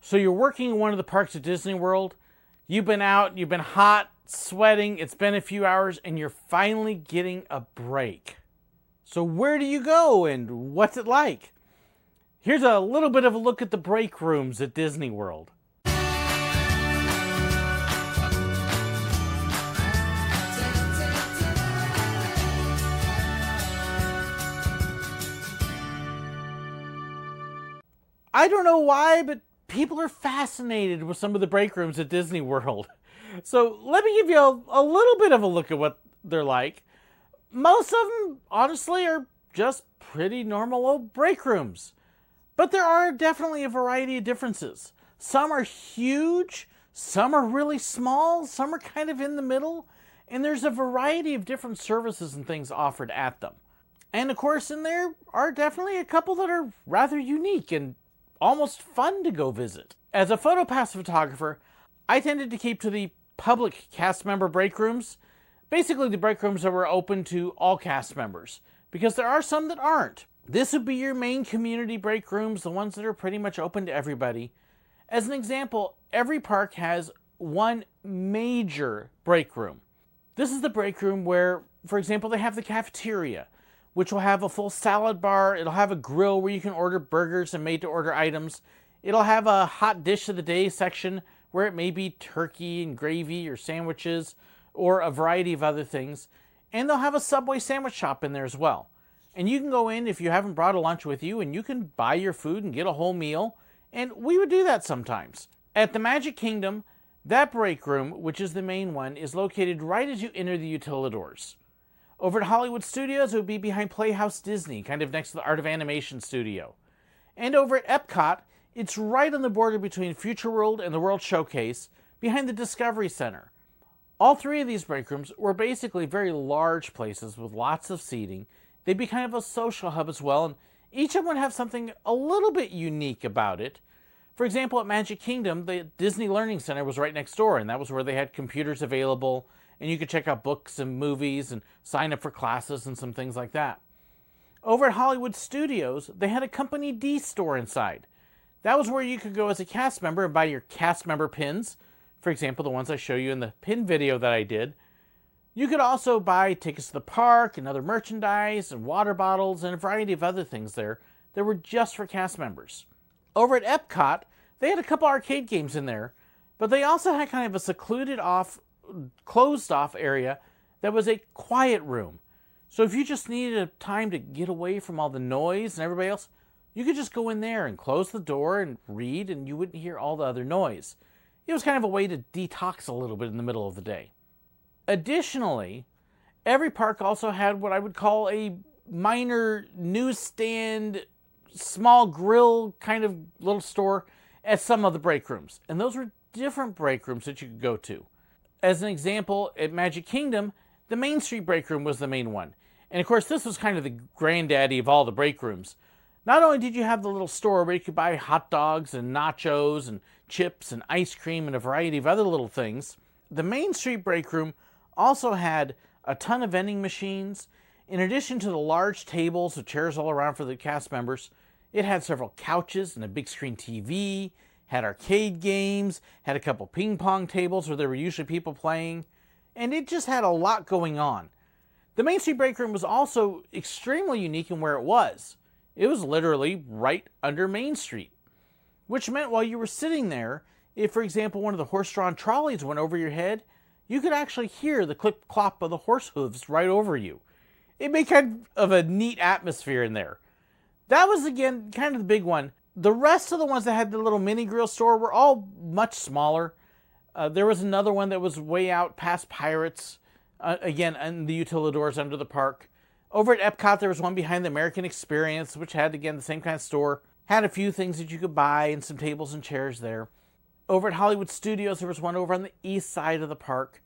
So you're working in one of the parks at Disney World. You've been out, you've been hot, sweating, it's been a few hours, and you're finally getting a break. So where do you go and what's it like? Here's a little bit of a look at the break rooms at Disney World. I don't know why, but people are fascinated with some of the break rooms at Disney World. So let me give you a little bit of a look at what they're like. Most of them, honestly, are just pretty normal old break rooms. But there are definitely a variety of differences. Some are huge, some are really small, some are kind of in the middle, and there's a variety of different services and things offered at them. And of course, in there are definitely a couple that are rather unique and almost fun to go visit. As a PhotoPass photographer, I tended to keep to the public cast member break rooms, basically the break rooms that were open to all cast members, because there are some that aren't. This would be your main community break rooms, the ones that are pretty much open to everybody. As an example, every park has one major break room. This is the break room where, for example, they have the cafeteria, which will have a full salad bar. It'll have a grill where you can order burgers and made-to-order items. It'll have a hot dish of the day section where it may be turkey and gravy or sandwiches or a variety of other things. And they'll have a Subway sandwich shop in there as well. And you can go in if you haven't brought a lunch with you and you can buy your food and get a whole meal. And we would do that sometimes. At the Magic Kingdom, that break room, which is the main one, is located right as you enter the Utilidors. Over at Hollywood Studios, it would be behind Playhouse Disney, kind of next to the Art of Animation studio. And over at Epcot, it's right on the border between Future World and the World Showcase, behind the Discovery Center. All three of these break rooms were basically very large places with lots of seating. They'd be kind of a social hub as well, and each of them would have something a little bit unique about it. For example, at Magic Kingdom, the Disney Learning Center was right next door, and that was where they had computers available, and you could check out books and movies and sign up for classes and some things like that. Over at Hollywood Studios, they had a Company D store inside. That was where you could go as a cast member and buy your cast member pins. For example, the ones I show you in the pin video that I did. You could also buy tickets to the park and other merchandise and water bottles and a variety of other things there that were just for cast members. Over at Epcot, they had a couple arcade games in there, but they also had kind of a secluded off, closed off area that was a quiet room. So if you just needed a time to get away from all the noise and everybody else, you could just go in there and close the door and read and you wouldn't hear all the other noise. It was kind of a way to detox a little bit in the middle of the day. Additionally, every park also had what I would call a minor newsstand, small grill kind of little store at some of the break rooms. And those were different break rooms that you could go to. As an example, at Magic Kingdom, the Main Street break room was the main one. And of course, this was kind of the granddaddy of all the break rooms. Not only did you have the little store where you could buy hot dogs and nachos and chips and ice cream and a variety of other little things, the Main Street break room also had a ton of vending machines. In addition to the large tables with chairs all around for the cast members, it had several couches and a big screen TV, had arcade games, had a couple ping pong tables where there were usually people playing, and it just had a lot going on. The Main Street break room was also extremely unique in where it was. It was literally right under Main Street, which meant while you were sitting there, if, for example, one of the horse-drawn trolleys went over your head, you could actually hear the clip-clop of the horse hooves right over you. It made kind of a neat atmosphere in there. That was, again, kind of the big one. The rest of the ones that had the little mini grill store were all much smaller. There was another one that was way out past Pirates, again, in the Utilidors under the park. Over at Epcot, there was one behind the American Experience, which had, again, the same kind of store. Had a few things that you could buy and some tables and chairs there. Over at Hollywood Studios, there was one over on the east side of the park.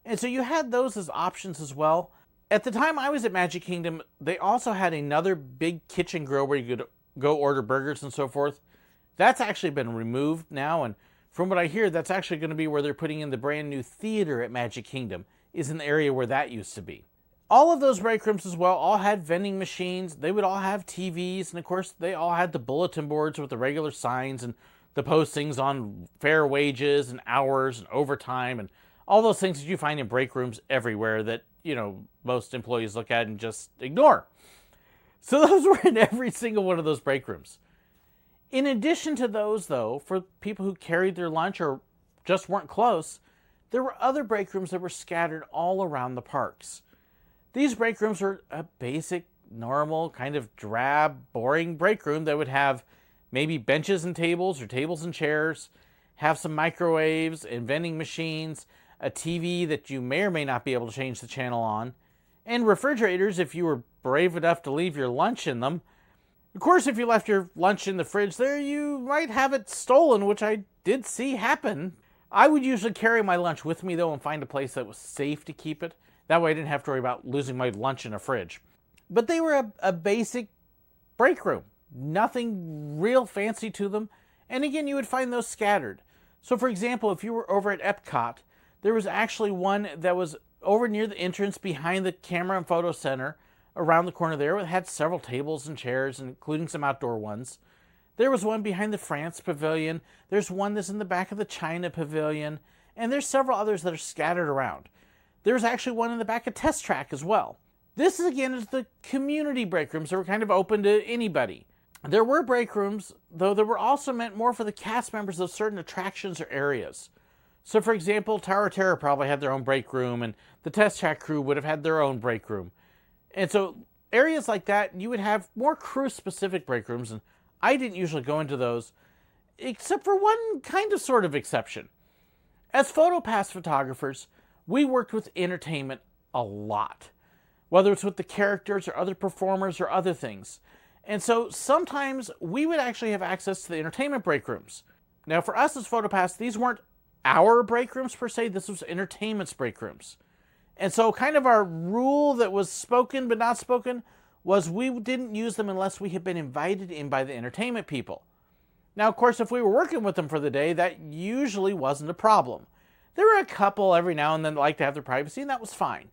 And so you had those as options as well. At the time I was at Magic Kingdom, they also had another big kitchen grill where you could go order burgers and so forth. That's actually been removed now, and from what I hear, that's actually going to be where they're putting in the brand new theater at Magic Kingdom, is in the area where that used to be. All of those break rooms as well all had vending machines. They would all have TVs, and of course, they all had the bulletin boards with the regular signs and the postings on fair wages and hours and overtime and all those things that you find in break rooms everywhere that, most employees look at and just ignore. So those were in every single one of those break rooms. In addition to those, though, for people who carried their lunch or just weren't close, there were other break rooms that were scattered all around the parks. These break rooms were a basic, normal, kind of drab, boring break room that would have maybe benches and tables or tables and chairs, have some microwaves and vending machines, a TV that you may or may not be able to change the channel on, and refrigerators if you were brave enough to leave your lunch in them. Of course, if you left your lunch in the fridge there, you might have it stolen, which I did see happen. I would usually carry my lunch with me, though, and find a place that was safe to keep it. That way I didn't have to worry about losing my lunch in a fridge. But they were a basic break room. Nothing real fancy to them. And again, you would find those scattered. So, for example, if you were over at Epcot, there was actually one that was over near the entrance behind the camera and photo center around the corner there. It had several tables and chairs, including some outdoor ones. There was one behind the France Pavilion. There's one that's in the back of the China Pavilion. And there's several others that are scattered around. There's actually one in the back of Test Track as well. This, again, is the community break rooms that were kind of open to anybody. There were break rooms, though, that were also meant more for the cast members of certain attractions or areas. So, for example, Tower of Terror probably had their own break room, and the Test Track crew would have had their own break room. And so, areas like that, you would have more crew-specific break rooms, and I didn't usually go into those, except for one kind of sort of exception. As PhotoPass photographers, we worked with entertainment a lot, whether it's with the characters or other performers or other things. And so sometimes we would actually have access to the entertainment break rooms. Now, for us as PhotoPass, these weren't our break rooms per se, this was entertainment's break rooms. And so kind of our rule that was spoken but not spoken was we didn't use them unless we had been invited in by the entertainment people. Now, of course, if we were working with them for the day, that usually wasn't a problem. There were a couple every now and then that liked to have their privacy, and that was fine.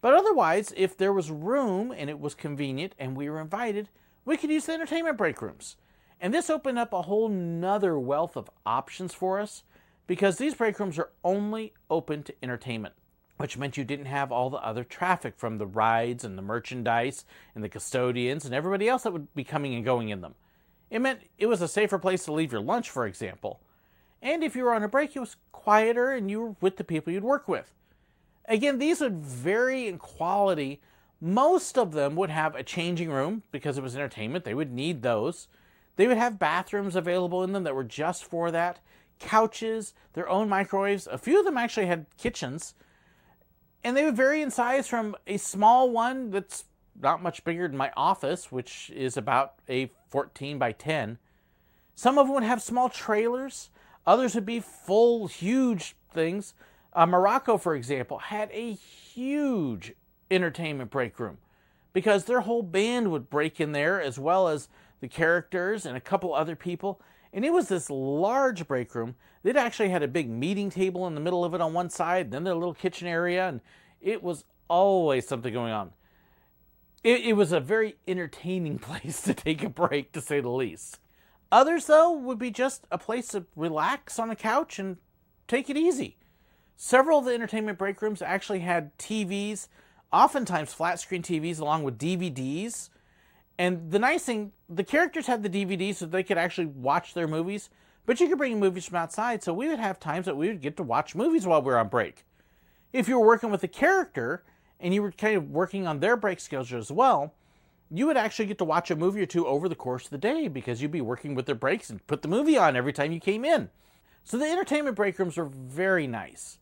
But otherwise, if there was room and it was convenient and we were invited, we could use the entertainment break rooms. And this opened up a whole nother wealth of options for us because these break rooms are only open to entertainment, which meant you didn't have all the other traffic from the rides and the merchandise and the custodians and everybody else that would be coming and going in them. It meant it was a safer place to leave your lunch, for example. And if you were on a break, it was quieter and you were with the people you'd work with. Again, these would vary in quality. Most of them would have a changing room because it was entertainment. They would need those. They would have bathrooms available in them that were just for that. Couches, their own microwaves. A few of them actually had kitchens. And they would vary in size from a small one that's not much bigger than my office, which is about a 14 by 10. Some of them would have small trailers. Others would be full, huge things. Morocco, for example, had a huge entertainment break room because their whole band would break in there as well as the characters and a couple other people. And it was this large break room. They'd actually had a big meeting table in the middle of it on one side, then their little kitchen area, and it was always something going on. It was a very entertaining place to take a break, to say the least. Others, though, would be just a place to relax on a couch and take it easy. Several of the entertainment break rooms actually had TVs, oftentimes flat screen TVs along with DVDs. And the nice thing, the characters had the DVDs so they could actually watch their movies, but you could bring movies from outside, so we would have times that we would get to watch movies while we were on break. If you were working with a character and you were kind of working on their break schedule as well, you would actually get to watch a movie or two over the course of the day because you'd be working with their breaks and put the movie on every time you came in. So the entertainment break rooms were very nice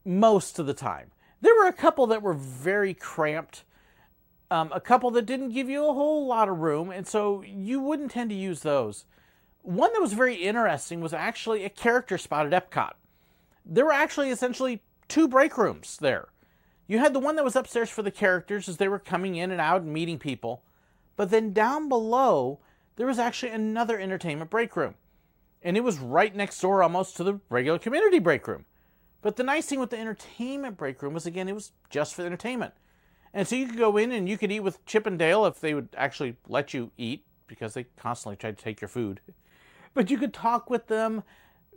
most of the time. There were a couple that were very cramped, a couple that didn't give you a whole lot of room, and so you wouldn't tend to use those. One that was very interesting was actually a character spot at Epcot. There were actually essentially two break rooms there. You had the one that was upstairs for the characters as they were coming in and out and meeting people, but then down below, there was actually another entertainment break room. And it was right next door almost to the regular community break room. But the nice thing with the entertainment break room was, again, it was just for entertainment. And so you could go in and you could eat with Chip and Dale if they would actually let you eat, because they constantly tried to take your food. but you could talk with them,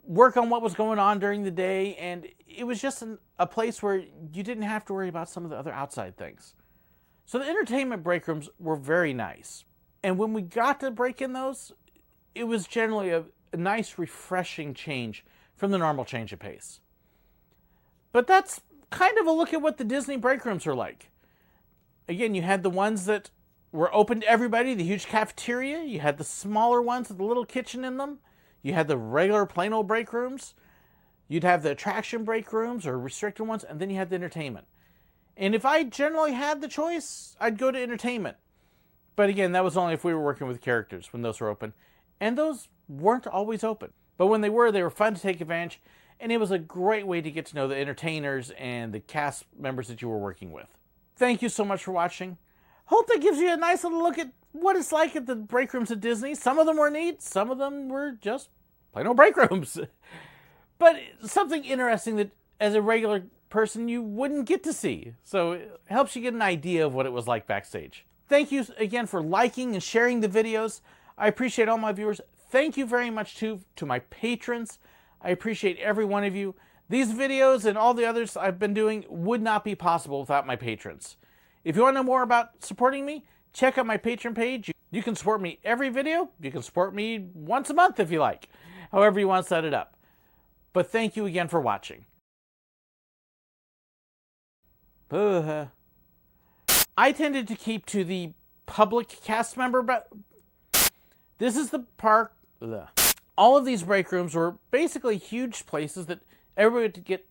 work on what was going on during the day, and it was just a place where you didn't have to worry about some of the other outside things. So the entertainment break rooms were very nice. And when we got to break in those, it was generally a nice, refreshing change from the normal change of pace. But that's kind of a look at what the Disney break rooms are like. Again, you had the ones that were open to everybody, the huge cafeteria. You had the smaller ones with the little kitchen in them. You had the regular plain old break rooms. You'd have the attraction break rooms or restricted ones, and then you had the entertainment. And if I generally had the choice, I'd go to entertainment. But again, that was only if we were working with characters when those were open. And those weren't always open. But when they were fun to take advantage. And it was a great way to get to know the entertainers and the cast members that you were working with. Thank you so much for watching. Hope that gives you a nice little look at what it's like at the break rooms at Disney. Some of them were neat. Some of them were just plain old break rooms. But something interesting that as a regular person you wouldn't get to see. So it helps you get an idea of what it was like backstage. Thank you again for liking and sharing the videos. I appreciate all my viewers. Thank you very much to my patrons. I appreciate every one of you. These videos and all the others I've been doing would not be possible without my patrons. If you want to know more about supporting me, check out my Patreon page. You can support me every video. You can support me once a month if you like. However you want to set it up. But thank you again for watching. I tended to keep to the public cast member, but this is the park. All of these break rooms were basically huge places that everybody would get.